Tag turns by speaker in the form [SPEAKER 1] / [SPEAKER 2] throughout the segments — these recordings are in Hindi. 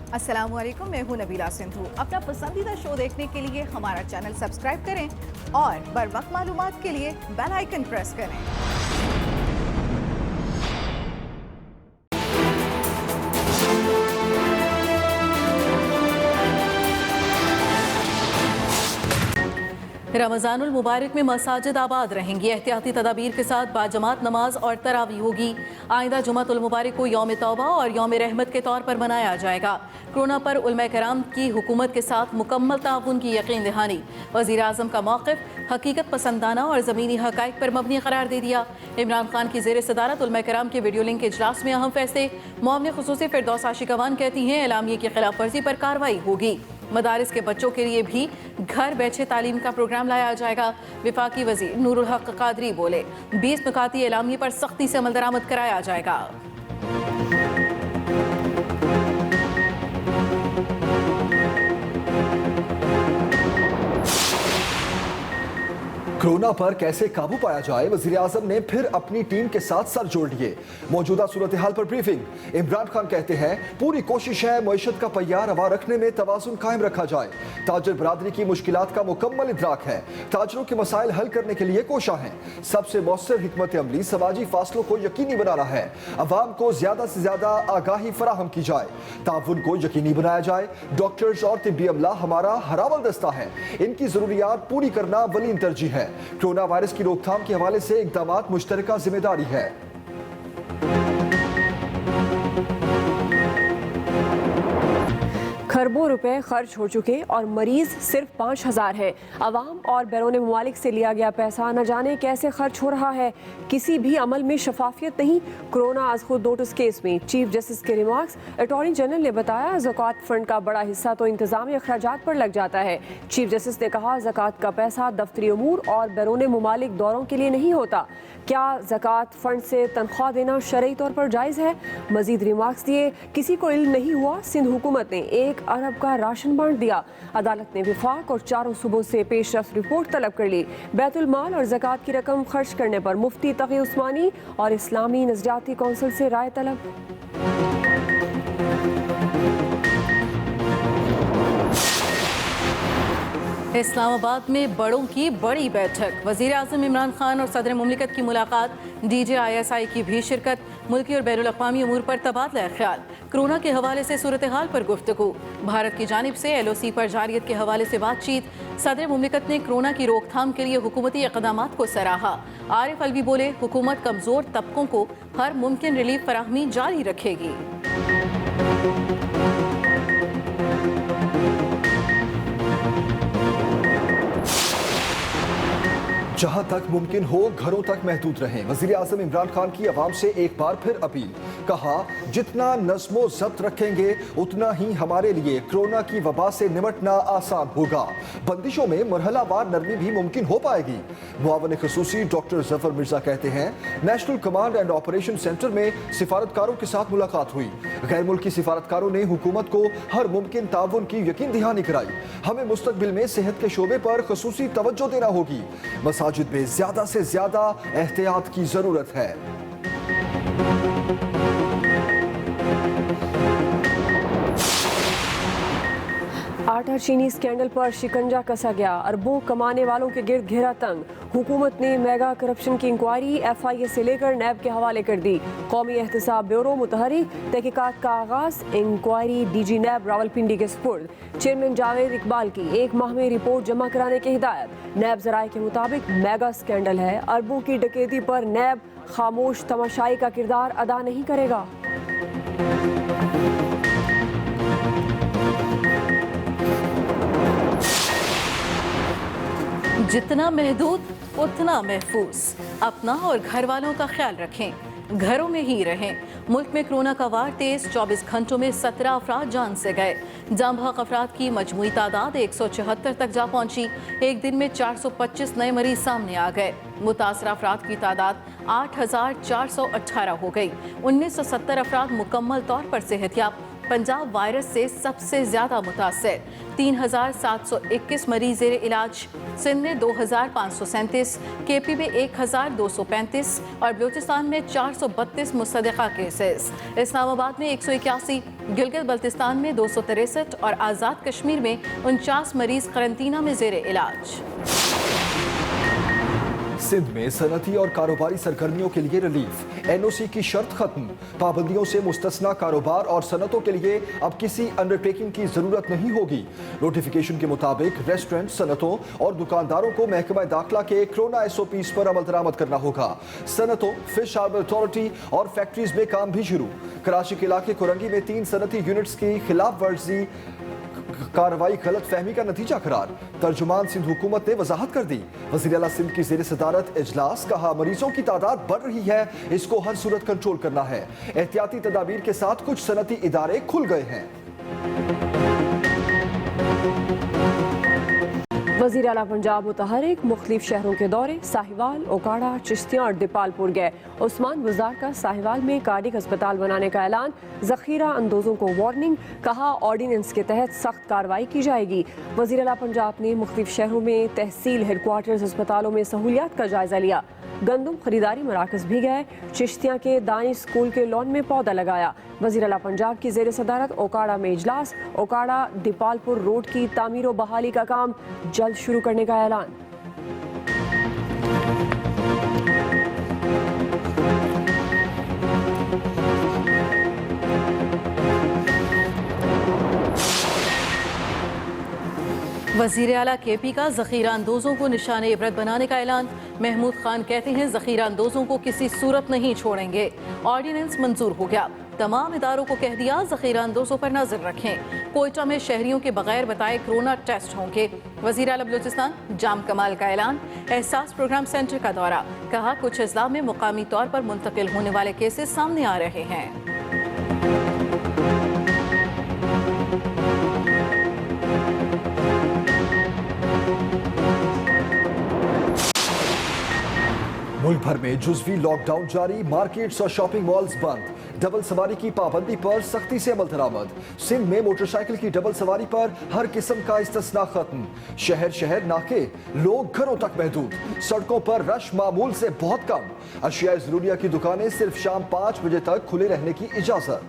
[SPEAKER 1] अस्सलामुअलैकुम, मैं हूं नबीला सिंधु। अपना पसंदीदा शो देखने के लिए हमारा चैनल सब्सक्राइब करें और बर वक्त मालूमात के लिए बेल आइकन प्रेस करें। रमज़ानुल मुबारक में मसाजिद आबाद रहेंगी। एहतियाती तदाबीर के साथ बाजमात नमाज और तरावी होगी। आइंदा जुमातुल मुबारक को यौम तौबा और यौम रहमत के तौर पर मनाया जाएगा। कोरोना पर उलमा कराम की हुकूमत के साथ मुकम्मल ताउन की यकीन दहानी। वज़ीर आज़म का मौक़िफ़ हकीकत पसंदाना और ज़मीनी हक़ाइक़ पर मबनी करार दे दिया। इमरान खान की ज़ेर सदारत उलमा कराम के वीडियो लिंक इजलास में अहम फैसले। मुआविन ख़ुसूसी फ़िरदौस आशिक़वान कहती हैं एलामिया की खिलाफ वर्जी पर कार्रवाई होगी। मदारिस के बच्चों के लिए भी घर बैठे तालीम का प्रोग्राम लाया जाएगा। वफाकी वज़ीर नूरुल हक कादरी बोले 20 नुकाती एलामिया पर सख्ती से अमल दरामद कराया जाएगा।
[SPEAKER 2] कोरोना पर कैसे काबू पाया जाए, वज़ीर आज़म ने फिर अपनी टीम के साथ सर जोड़ लिए। मौजूदा सूरत हाल पर ब्रीफिंग। इमरान खान कहते हैं पूरी कोशिश है मईशत का पहिया रवा रखने में तवाज़ुन कायम रखा जाए। ताजर बरादरी की मुश्किलात का मुकम्मल इदराक है। ताजरों के मसाइल हल करने के लिए कोशा है। सबसे मौसर हिकमत अमली समाजी फासलों को यकीनी बनाना है। अवाम को ज्यादा से ज्यादा आगाही फराहम की जाए, ताउन को यकीनी बनाया जाए। डॉक्टर्स और तिब्बी अमला हमारा हरावल दस्ता है, इनकी जरूरियात पूरी करना वलीन तरजीह है। कोरोना वायरस की रोकथाम के हवाले से इक़दामात मुश्तरका जिम्मेदारी है।
[SPEAKER 3] खरबों रुपए खर्च हो चुके और मरीज सिर्फ 5,000 है। अवाम और बैरून मुमालिक से लिया गया पैसा न जाने कैसे खर्च हो रहा है। किसी भी अमल में शफाफियत नहीं। कोरोना आज खुद नोटिस केस में चीफ जस्टिस के रिमार्क्स। अटॉर्नी जनरल ने बताया ज़कात फंड का बड़ा हिस्सा तो इंतजामी अखराजात पर लग जाता है। चीफ जस्टिस ने कहा ज़कात का पैसा दफ्तरी उमूर और बैरून मुमालिक दौरों के लिए नहीं होता। क्या ज़कात फंड से तनख्वाह देना शरई तौर पर जायज़ है? मजीद रिमार्क्स दिए किसी को इल्म नहीं हुआ, सिंध हुकूमत ने 1 अरब का राशन बांट दिया। अदालत ने विफाक और चारों सूबों से पेशरफ रिपोर्ट तलब कर ली। बैतुल माल और ज़कात की रकम खर्च करने पर मुफ्ती तकी उस्मानी और इस्लामी नज़रियाती कौंसिल से राय तलब।
[SPEAKER 1] इस्लामाबाद में बड़ों की बड़ी बैठक। वज़ीर आज़म इमरान खान और सदर मुमलिकत की मुलाकात। DJISI की भी शिरकत। मुल्की और बैनुल अक़वामी उमूर पर तबादला ख्याल। कोरोना के हवाले से सूरत हाल पर गुफ्तगू। भारत की जानिब से LOC पर जारियत के हवाले से बातचीत। सदर मुमलिकत ने कोरोना की रोकथाम के लिए हुकूमती इक़दामात को सराहा। आरिफ अलवी बोले हुकूमत कमज़ोर तबकों को हर मुमकिन रिलीफ फराहमी जारी रखेगी।
[SPEAKER 2] जहां तक मुमकिन हो घरों तक महदूद रहें। वज़ीर आज़म इमरान खान की अवाम से एक बार फिर अपील। कहा जितना नज़्मो ज़ब्त रखेंगे उतना ही हमारे लिए कोरोना की वबा से निमटना आसान होगा। बंदिशों में मरहलावार नरमी भी मुमकिन हो पाएगी। मुआविन ख़ुसूसी डॉक्टर ज़फ़र मिर्ज़ा कहते हैं national command and operation centre में सिफारतकारों के साथ मुलाकात हुई। गैर मुल्की सिफारतकारों ने हुकूमत को हर मुमकिन ताउन की यकीन दहानी कराई। हमें मुस्तकबिल में सेहत के शोबे पर ख़ुसूसी तवज्जो देना होगी। मसाजिद में ज्यादा से ज्यादा एहतियात की जरूरत है।
[SPEAKER 3] आटा चीनी स्कैंडल पर शिकंजा कसा गया। अरबों कमाने वालों के गिर्द घेरा तंग। हुकूमत ने मेगा करप्शन की इंक्वायरी FIA से लेकर नैब के हवाले कर दी। कौमी एहतसाब ब्यूरो मुतहरिक। तहकीकात का आगाज। इंक्वायरी DG नैब रावलपिंडी के सुपुर्द। चेयरमैन जावेद इकबाल की 1 माह में रिपोर्ट जमा कराने की हिदायत। नैब जराए के मुताबिक मेगा स्कैंडल है। अरबों की डकैती पर नैब खामोश तमाशाई का किरदार अदा नहीं करेगा।
[SPEAKER 1] जितना महदूद उतना महफूज। अपना और घर वालों का ख्याल रखें, घरों में ही रहें। मुल्क में कोरोना का वार तेज। 24 घंटों में 17 अफराद जान से गए। जाम बहक अफराद की मजमूई तादाद 174 तक जा पहुंची। एक दिन में 425 नए मरीज सामने आ गए। मुतासरा अफराद की तादाद 8,418 हो गई। 1970 अफराद मुकम्मल तौर पर सेहतयाब। पंजाब वायरस से सबसे ज्यादा मुतासर, 3,721 मरीज जेर इलाज। सिंध में 2,537, KP में 1,235 और बलूचिस्तान में 432 मुस्तदिका केसेस। इस्लामाबाद में 181, गिलगित बल्तिस्तान में 263 और आज़ाद कश्मीर में 49 मरीज करंतना में जेर इलाज।
[SPEAKER 2] सिंध में सनती और कारोबारी सरगर्मियों के लिए रिलीफ, NOC की शर्त खत्म, पाबंदियों से मुस्तस्ना कारोबार और सनतों के लिए अब किसी अंडरटेकिंग की जरूरत नहीं होगी। नोटिफिकेशन के मुताबिक रेस्टोरेंट, सनतों और दुकानदारों को महकमा दाखिला के कोरोना SOPs पर अमल दरामद करना होगा। सनतों, फिश हार्बर अथॉरिटी और फैक्ट्रीज में काम भी शुरू। कराची के इलाके कोरंगी में 3 सनती यूनिट्स की खिलाफ वर्जी कार्रवाई गलत फहमी का नतीजा करार, तर्जुमान सिंध हुकूमत ने वजाहत कर दी। वज़ीर आला सिंध की ज़ेर सदारत इजलास, कहा मरीजों की तादाद बढ़ रही है, इसको हर सूरत कंट्रोल करना है। एहतियाती तदाबीर के साथ कुछ सनती इदारे खुल गए हैं।
[SPEAKER 3] वज़ीर आला पंजाब मुतहरिक मुख्तलिफ शहरों के दौरे, साहिवाल, ओकाड़ा, चिश्तियाँ और दीपालपुर गए। उस्मान गुजार का साहिवाल में कार्डिक अस्पताल बनाने का ऐलान, ज़ख़ीरा अंदोज़ों को वार्निंग, कहा ऑर्डिनेंस के तहत सख्त कार्रवाई की जाएगी। वज़ीर आला पंजाब ने मुख्तलिफ शहरों में तहसील हेडक्वार्टर्स अस्पतालों में सहूलियात का जायजा लिया। गंदम खरीदारी मराकज़ भी गए। चिश्तियाँ के दानिश स्कूल के लॉन में पौधा लगाया। वज़ीर आला पंजाब की ज़ेर सदारत ओकाड़ा में इजलास, ओकाड़ा दीपालपुर रोड की तामीर व बहाली का काम जल्द शुरू करने का ऐलान।
[SPEAKER 1] वज़ीर आला KP का ज़ख़ीरा अंदोज़ों को निशान इबरत बनाने का ऐलान। महमूद खान कहते हैं ज़ख़ीरा अंदोज़ों को किसी सूरत नहीं छोड़ेंगे। ऑर्डिनेंस मंजूर हो गया, तमाम इदारों को कह दिया ज़ख़ीरा अंदोज़ों पर नजर रखें। कोयटा में शहरियों के बगैर बताए कोरोना टेस्ट होंगे। वज़ीर आला बलूचिस्तान जाम कमाल का ऐलान। एहसास प्रोग्राम सेंटर का दौरा, कहा कुछ अज़ला में मुकामी तौर पर मुंतकिल होने वाले केसेस सामने आ रहे हैं।
[SPEAKER 2] मुल्क भर में जुज़वी लॉकडाउन जारी, मार्केट्स और शॉपिंग मॉल्स बंद। डबल सवारी की पाबंदी पर सख्ती से अमल दरामद। सिंध में मोटरसाइकिल की डबल सवारी पर हर किस्म का इस्तिस्ना खत्म। शहर शहर नाके, लोग घरों तक महदूद। सड़कों पर रश मामूल से बहुत कम। अशिया ज़रूरिया की दुकानें सिर्फ शाम 5 बजे तक खुले रहने की इजाजत।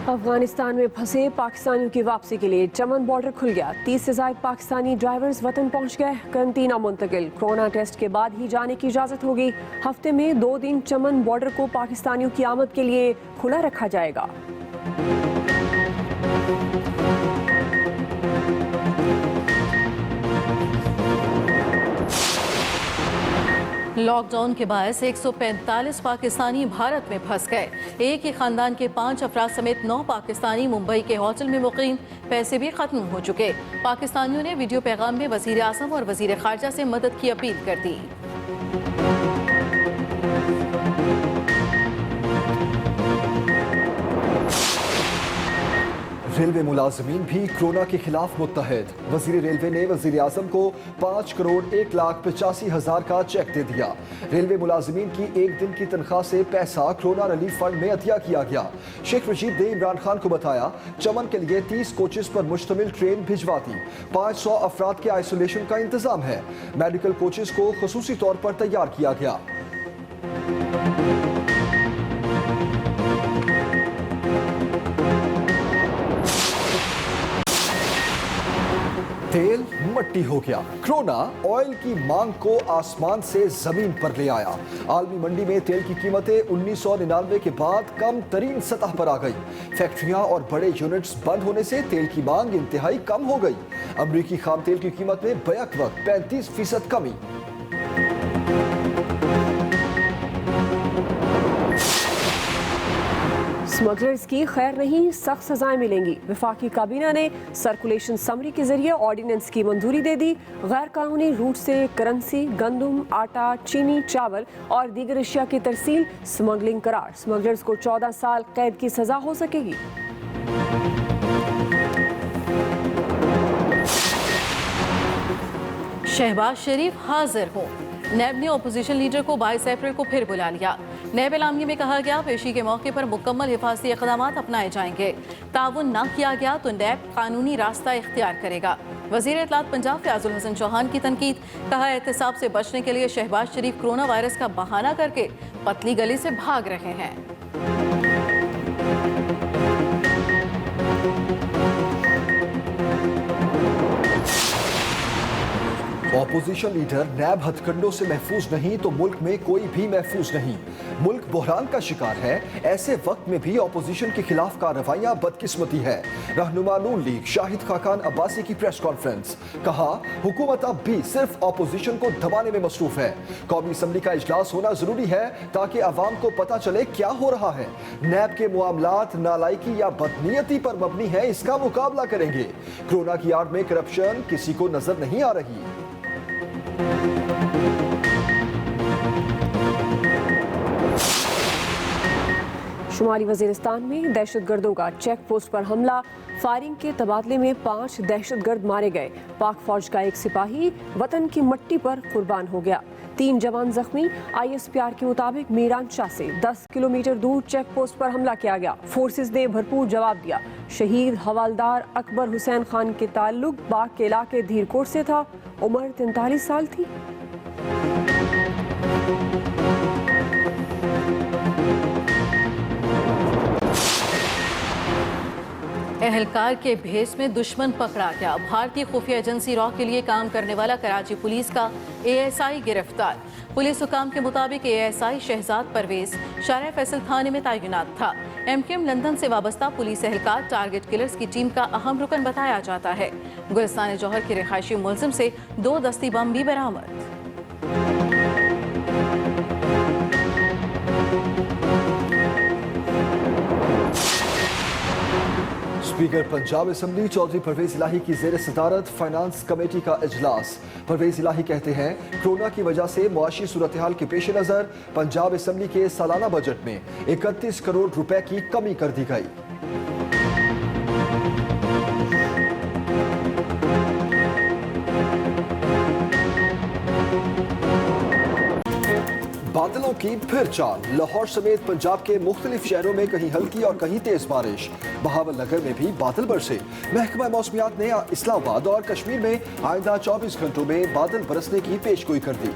[SPEAKER 3] अफगानिस्तान में फंसे पाकिस्तानियों की वापसी के लिए चमन बॉर्डर खुल गया। 30 से ज्यादा पाकिस्तानी ड्राइवर्स वतन पहुंच गए। करंतना मुंतकिल, कोरोना टेस्ट के बाद ही जाने की इजाजत होगी। हफ्ते में 2 दिन चमन बॉर्डर को पाकिस्तानियों की आमद के लिए खुला रखा जाएगा।
[SPEAKER 1] लॉकडाउन के बायस 145 पाकिस्तानी भारत में फंस गए। एक ही खानदान के 5 अफराद समेत 9 पाकिस्तानी मुंबई के होटल में मुकीम, पैसे भी खत्म हो चुके। पाकिस्तानियों ने वीडियो पैगाम में वजीर आज़म और वजीर खारजा से मदद की अपील कर दी।
[SPEAKER 2] रेलवे मुलाजमीन भी कोरोना के खिलाफ मुत्तहद। वजीर रेलवे ने वजीर आजम को 5 करोड़ 1,85,000 का चेक दे दिया। रेलवे मुलाजमीन की एक दिन की तनख्वाह से पैसा कोरोना रिलीफ फंड में अतिया किया गया। शेख रशीद ने इमरान खान को बताया, चमन के लिए 30 कोचेस पर मुश्तमिल ट्रेन भिजवा दी। 500 अफराद के आइसोलेशन का इंतजाम है। मेडिकल कोचेस को खुसूसी तौर पर तैयार किया गया। तेल मट्टी हो गया। कोरोना ऑयल की मांग को आसमान से जमीन पर ले आया। आलमी मंडी में तेल की कीमतें 1999 के बाद कम तरीन सतह पर आ गई। फैक्ट्रियां और बड़े यूनिट्स बंद होने से तेल की मांग इंतहाई कम हो गई। अमरीकी खाम तेल की कीमत में बैक वक्त 35% कमी।
[SPEAKER 3] स्मगलर्स की खैर नहीं, सख्त सजाएं मिलेंगी। वफाकी काबीना ने सर्कुलेशन समरी के जरिए ऑर्डिनेंस की मंजूरी दे दी। गैर कानूनी रूट से करेंसी, गंदम, आटा, चीनी, चावल और दीगर अशिया की तरसील, स्मगलिंग करार। स्मगलर्स को 14 साल कैद की सजा हो सकेगी।
[SPEAKER 1] शहबाज शरीफ हाजिर हों। नैब ने अपोजिशन लीडर को 22 अप्रैल को फिर बुला लिया। नैब एलामिये में कहा गया पेशी के मौके पर मुकम्मल हिफाजती इक़दाम अपनाए जाएंगे। ताउन न किया गया तो नैब कानूनी रास्ता इख्तियार करेगा। वज़ीर इत्तलात पंजाब फ़याज़ुल हसन चौहान की तनकीद, कहा एहतसाब से बचने के लिए शहबाज शरीफ कोरोना वायरस का बहाना करके पतली गली से भाग रहे हैं।
[SPEAKER 2] ऑपोजिशन लीडर नैब हथकंडों से महफूज नहीं तो मुल्क में कोई भी महफूज नहीं। मुल्क बहरान का शिकार है, ऐसे वक्त में भी ऑपोजिशन के खिलाफ कार्रवाइयां बदकिस्मती है। रहनुमा नून लीग शाहिद खाकान अब्बासी की प्रेस कॉन्फ्रेंस, कहा हुकूमत अब भी सिर्फ ऑपोजिशन को दबाने में मसरूफ है। कौमी असम्बली का इजलास होना जरूरी है ताकि अवाम को पता चले क्या हो रहा है। नैब के मामलात नालायकी या बदनीयती पर मबनी है, इसका मुकाबला करेंगे। कोरोना की आड़ में करप्शन किसी को नजर नहीं आ रही।
[SPEAKER 3] शुमाली वजीरिस्तान में दहशतगर्दों का चेक पोस्ट पर हमला, फायरिंग के तबादले में 5 दहशतगर्द मारे गए। पाक फौज का एक सिपाही वतन की मट्टी पर कुर्बान हो गया। 3 जवान जख्मी। ISPR के मुताबिक मीरान शाह से 10 किलोमीटर दूर चेक पोस्ट पर हमला किया गया। फोर्सेस ने भरपूर जवाब दिया। शहीद हवालदार अकबर हुसैन खान के ताल्लुक बाग के इलाके धीरकोट से था। उम्र 43 साल थी।
[SPEAKER 1] एहलकार के भेस में दुश्मन पकड़ा गया। भारतीय खुफिया एजेंसी रॉ के लिए काम करने वाला कराची पुलिस का ASI गिरफ्तार। पुलिस हुकाम के मुताबिक ASI शहजाद परवेज शारा फैसल थाने में तैनात था। MKM लंदन से वाबस्ता पुलिस एहलकार टारगेट किलर्स की टीम का अहम रुकन बताया जाता है। गुलिस्तान जौहर के रिहायशी मुलजिम से 2 दस्ती बम भी बरामद।
[SPEAKER 2] स्पीकर पंजाब असम्बली चौधरी परवेज इलाही की जेर सदारत फाइनेंस कमेटी का इजलास। परवेज इलाही कहते हैं कोरोना की वजह से मुआशी सूरत हाल के पेश नजर पंजाब असम्बली के सालाना बजट में 31 करोड़ रुपए की कमी कर दी गई। बादलों की फिर चाल। लाहौर समेत पंजाब के मुख्तलिफ शहरों में कहीं हल्की और कहीं तेज बारिश। बहावल नगर में भी बादल बरसे। महकमा मौसमियात ने इस्लामाबाद और कश्मीर में आइंदा 24 घंटों में बादल बरसने की पेशगोई कर दी।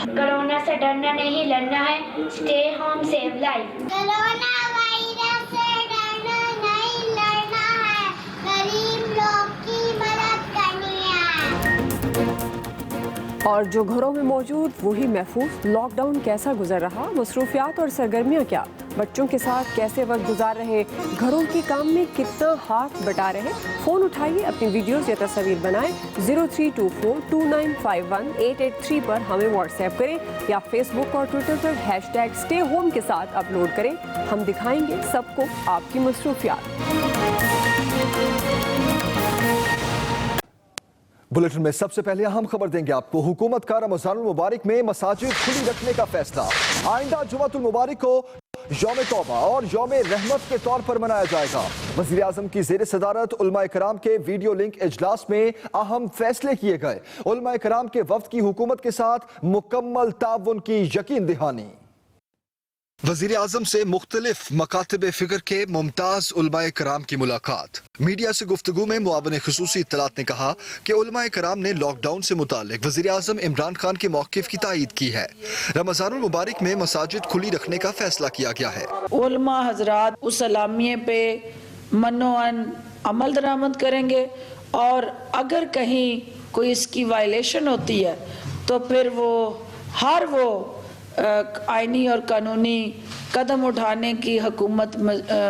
[SPEAKER 4] कोरोना से डरना नहीं लड़ना है। Stay home save life. Corona virus से डरना नहीं लड़ना है। गरीब लोग की मदद करनी है।
[SPEAKER 3] और जो घरों में मौजूद वही महफूज। लॉकडाउन कैसा गुजर रहा? मसरूफियात और सरगर्मियाँ क्या? बच्चों के साथ कैसे वक्त गुजार रहे? घरों के काम में कितना हाथ बटा रहे? फ़ोन उठाइए, अपनी वीडियोस या तस्वीर बनाएं। 03242951 पर हमें व्हाट्सएप करें या फेसबुक और ट्विटर पर #StayHome के साथ अपलोड करें। हम दिखाएंगे सबको आपकी मसरूफियात।
[SPEAKER 2] बुलेटिन में सबसे पहले अहम खबर देंगे आपको। हुकूमत का रमजानुल मुबारक में मसाजिद खुली रखने का फैसला। आइंदा जुमातुल मुबारक को यौम तौबा और यौम रहमत के तौर पर मनाया जाएगा। वज़ीर आज़म की ज़ेर सदारत उलमाए कराम के वीडियो लिंक इजलास में अहम फैसले किए गए। उलमाए कराम के वफ्द की हुकूमत के साथ मुकम्मल ताउन की यकीन दहानी। वज़ीर आज़म से मुख्तलिफ मकातिब फ़िक्र के मुमताज़ उलमाए कराम की मुलाकात। मीडिया से गुफ्तगू में मुआविन ख़ुसूसी इत्तलात ने कहा कि उलमाए कराम ने लॉकडाउन से मुतालिक वज़ीर आज़म इमरान खान के मौक़िफ़ की तायीद की है। रमज़ानुल मुबारक में मसाजिद खुली रखने का फैसला किया गया है।
[SPEAKER 5] उलमा हज़रात उस सलामिये पे मनोअन अमल दरामद करेंगे और अगर कहीं कोई इसकी वायलेशन होती है तो फिर वो आईनी और कानूनी कदम उठाने की हुकूमत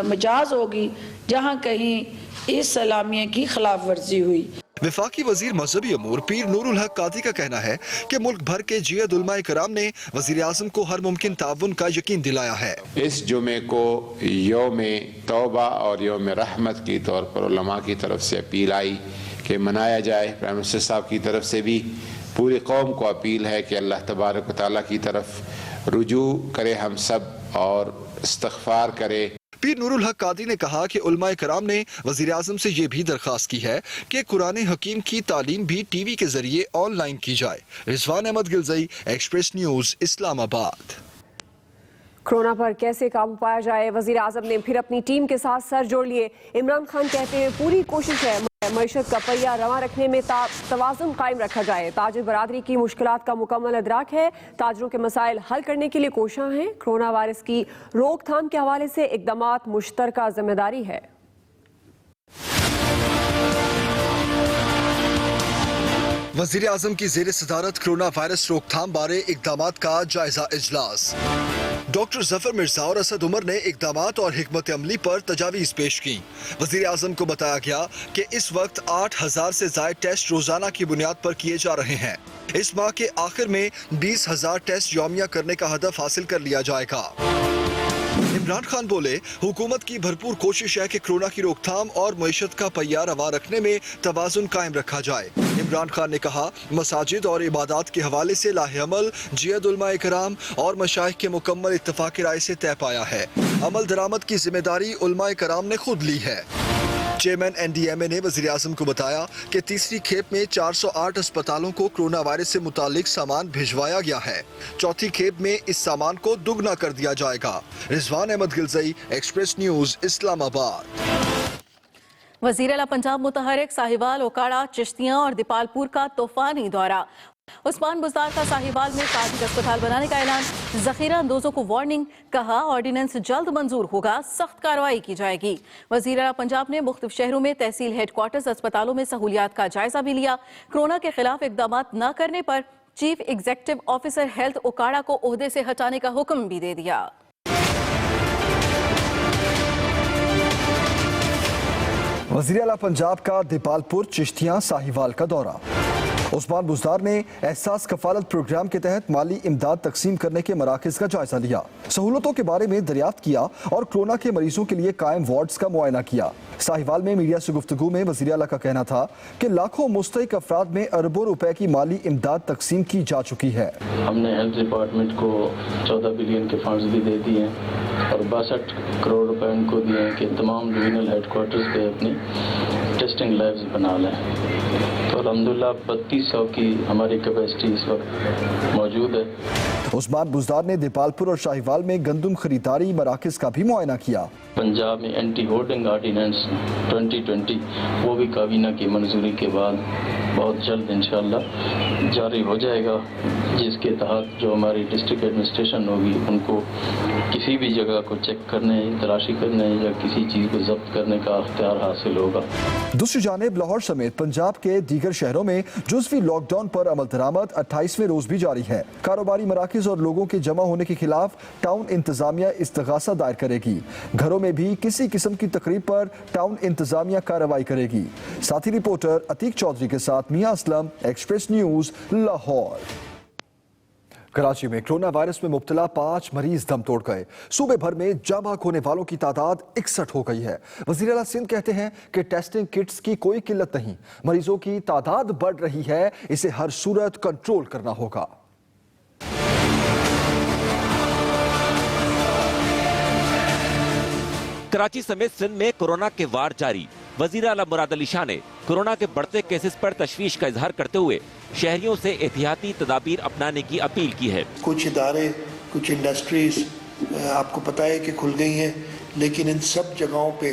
[SPEAKER 5] मजाज होगी जहाँ कहीं इस सलामिये की खिलाफ वर्जी हुई।
[SPEAKER 2] वफाकी वजीर मजहबी अमूर पीर नूरुल हक कादी का कहना है कि मुल्क भर के जियद उलमाए कराम ने वजीर आज़म को हर मुमकिन ताउन का यकीन दिलाया है।
[SPEAKER 6] इस जुमे को यौम तौबा और यौम रहमत की तौर पर उलमा की तरफ से अपील आई कि मनाया जाए। प्राइम मिनिस्टर साहब की तरफ से भी पूरी कौम को अपील है कि अल्लाह तबारक व तआला की तरफ रुजू करे हम सब और इस्तग़फ़ार करे।
[SPEAKER 2] पीर नूरुल हक कादरी ने कहा कि उलमाए कराम ने वज़ीर आज़म से ये भी दरख्वास्त की है कि कुरान हकीम की तालीम भी टीवी के जरिए ऑनलाइन की जाए। Rizwan Ahmed Gilzai, Express News, Islamabad.
[SPEAKER 3] Corona पर कैसे काबू पाया जाए, वज़ीर आज़म ने फिर अपनी टीम के साथ सर जोड़ लिए। इमरान खान कहते हैं पूरी कोशिश है मईशत का पहिया रवां रखने में तवाज़ुन कायम रखा जाए। ताजिर बरादरी की मुश्किलात का मुकम्मल अदराक है, ताजिरों के मसाइल हल करने के लिए कोशिशां हैं। कोरोना वायरस की रोकथाम के हवाले से इक़दामात मुश्तरका जिम्मेदारी है।
[SPEAKER 2] वज़ीर आज़म की ज़ेर सदारत कोरोना वायरस रोकथाम बारे इक़दामात का जायजा इजलास। डॉक्टर जफर मिर्जा और असद उमर ने इक़दामात और हिकमत अमली पर तजावीज़ पेश की। वज़ीर आज़म को बताया गया कि इस वक्त 8000 से ज़ायद टेस्ट रोजाना की बुनियाद पर किए जा रहे हैं। इस माह के आखिर में 20,000 टेस्ट यौमिया करने का हदफ हासिल कर लिया जाएगा। इमरान खान बोले, हुकूमत की भरपूर कोशिश है कि कोरोना की रोकथाम और मईशत का पहिया रवां रखने में तवाज़ुन कायम रखा जाए। इमरान खान ने कहा, मसाजिद और इबादत के हवाले से लाहेअमल जियद उलमाए कराम और मशाइख के मुकम्मल इत्तफाक़ राय से तय पाया है। अमल दरामद की जिम्मेदारी उलमाए कराम ने खुद ली है। चेयरमैन NDMA ने वज़ीर आज़म को बताया कि तीसरी खेप में 408 अस्पतालों को कोरोना वायरस से मुतालिक सामान भिजवाया गया है। चौथी खेप में इस सामान को दुगना कर दिया जाएगा। Rizwan Ahmed Gilzai, Express News, Islamabad.
[SPEAKER 1] वज़ीर आला पंजाब मुतहरिक साहिवाल, ओकाड़ा, चिश्तियाँ और दीपालपुर का तूफानी दौरा। उस्मान बुज़दार का साहिवाल में ताजिर अस्पताल बनाने का ऐलान। ज़ख़ीरा अंदोज़ों को वार्निंग, कहा ऑर्डिनेंस जल्द मंजूर होगा, सख्त कार्रवाई की जाएगी। वज़ीर आला पंजाब ने मुख्तलिफ शहरों में तहसील हेडक्वार्टर्स अस्पतालों में सहूलियात का जायजा भी लिया। कोरोना के खिलाफ इक़दामात न करने पर chief executive officer health Okara को ओहदे से हटाने का हुक्म भी दे दिया।
[SPEAKER 2] वज़ीर आला पंजाब का दीपालपुर, चिश्तियाँ, साहिवाल का दौरा। उस्मान बुज़दार ने एहसास कफालत प्रोग्राम के तहत माली इमदाद तकसीम करने के मराकज़ का जायजा लिया, सहूलतों के बारे में दरियाफ्त किया और कोरोना के मरीजों के लिए कायम वार्ड्स का मुआयना किया। साहिवाल में मीडिया से गुफ्तगू में वज़ीर आला का कहना था कि लाखों मुस्तहिक अफराद में अरबों रुपए की माली इमदाद तकसीम की जा चुकी है।
[SPEAKER 7] हमने हेल्थ डिपार्टमेंट को 14 बिलियन के फंड्स भी दे दिए हैं और 62 करोड़ रुपए उनको दिए हैं कि तमाम डिविजनल हेडक्वार्टर्स पे अपनी टेस्टिंग लैब्स बना लें। तो अल्हम्दुलिल्लाह 3200 की हमारी कैपेसिटी इस वक्त मौजूद है।
[SPEAKER 2] उस्मान बुज़दार ने दीपालपुर और शाहीवाल में गंदम खरीदारी मराकज़ का भी मुआयना किया।
[SPEAKER 7] पंजाब में एंटी होर्डिंग ऑर्डिनेंस 2020 वो भी काबीना की मंजूरी के बाद बहुत जल्द इंशाअल्लाह जारी हो जाएगा, जिसके तहत जो हमारी डिस्ट्रिक्ट एडमिनिस्ट्रेशन होगी उनको किसी भी जगह को चेक करने, तलाशी करने या किसी चीज़ को जब्त करने का अख्तियार हासिल होगा।
[SPEAKER 2] दूसरी जानिब लाहौर समेत पंजाब के दीगर शहरों में जुज़वी लॉकडाउन पर अमल दरामद 28वें रोज भी जारी है। कारोबारी मराकज़ और लोगों के जमा होने के खिलाफ टाउन इंतजामिया इस्तगासा दायर करेगी। घरों में भी किसी किस्म की तकरीब पर टाउन इंतजामिया कार्रवाई करेगी। साथी रिपोर्टर अतीक चौधरी के साथ मियां असलम, एक्सप्रेस न्यूज़, लाहौर। कराची में कोरोना वायरस में मुब्तला 5 मरीज दम तोड़ गए। सूबे भर में जाबाक होने वालों की तादाद 61 हो गई है। वज़ीर आला सिंध कहते हैं कि टेस्टिंग किट्स की कोई किल्लत नहीं, मरीजों की तादाद बढ़ रही है, इसे हर सूरत कंट्रोल करना होगा।
[SPEAKER 8] कराची समेत सिंध में कोरोना के वार जारी। वज़ीर आला मुराद अली शाह ने कोरोना के बढ़ते केसेस पर तशवीश का इजहार करते हुए शहरियों से एहतियाती तदाबीर अपनाने की अपील की है।
[SPEAKER 9] कुछ इदारे, कुछ इंडस्ट्रीज आपको पता है कि खुल गई हैं, लेकिन इन सब जगहों पे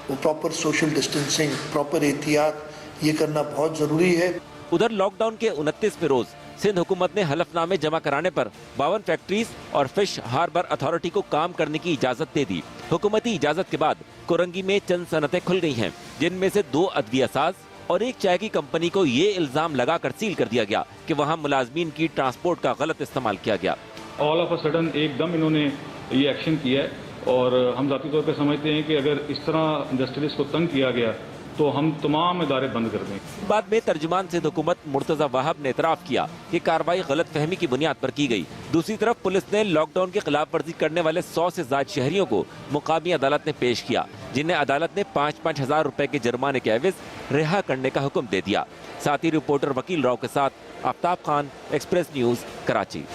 [SPEAKER 9] वो प्रॉपर सोशल डिस्टेंसिंग, प्रॉपर एहतियात ये करना बहुत ज़रूरी है।
[SPEAKER 8] उधर लॉकडाउन के 29वें रोज सिंध हुकूमत ने हलफनामे जमा कराने पर 52 फैक्ट्रीज और फिश हार्बर अथॉरिटी को काम करने की इजाजत दे दी। हुकूमती इजाजत के बाद कोरंगी में चंद सनतें खुल गई हैं, जिनमें से 2 अदविया साज और एक चाय की कंपनी को ये इल्जाम लगाकर सील कर दिया गया कि वहां मुलाजमीन की ट्रांसपोर्ट का गलत इस्तेमाल किया गया।
[SPEAKER 10] ऑल ऑफ अ सडन एकदम इन्होंने ये एक्शन किया है और हम जाती तौर पे समझते हैं कि अगर इस तरह इंडस्ट्रियलिस्ट को तंग किया गया तो हम तमाम इदारे बंद कर देंगे।
[SPEAKER 8] बाद में तर्जुमान सिंध हुकूमत मुर्तजा वाहब ने इतराफ किया कि कार्रवाई गलत फहमी की बुनियाद पर की गई। दूसरी तरफ पुलिस ने लॉकडाउन की खिलाफ वर्जी करने वाले 100 से ज्यादा शहरियों को मुकामी अदालत ने पेश किया, जिन्हें अदालत ने 5-5 हजार रुपए के जुर्माने के एवज रिहा करने का हुक्म दे दिया। साथ ही रिपोर्टर वकील राव के साथ आफ्ताब खान, एक्सप्रेस न्यूज, कराची।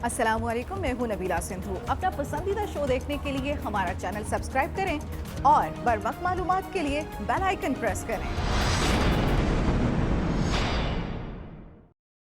[SPEAKER 11] अस्सलाम वालेकुम, मैं हूं नबीला सिंधु। अपना पसंदीदा शो देखने के लिए हमारा चैनल सब्सक्राइब करें और बर वक्त मालूमात के लिए बेल आइकन प्रेस करें।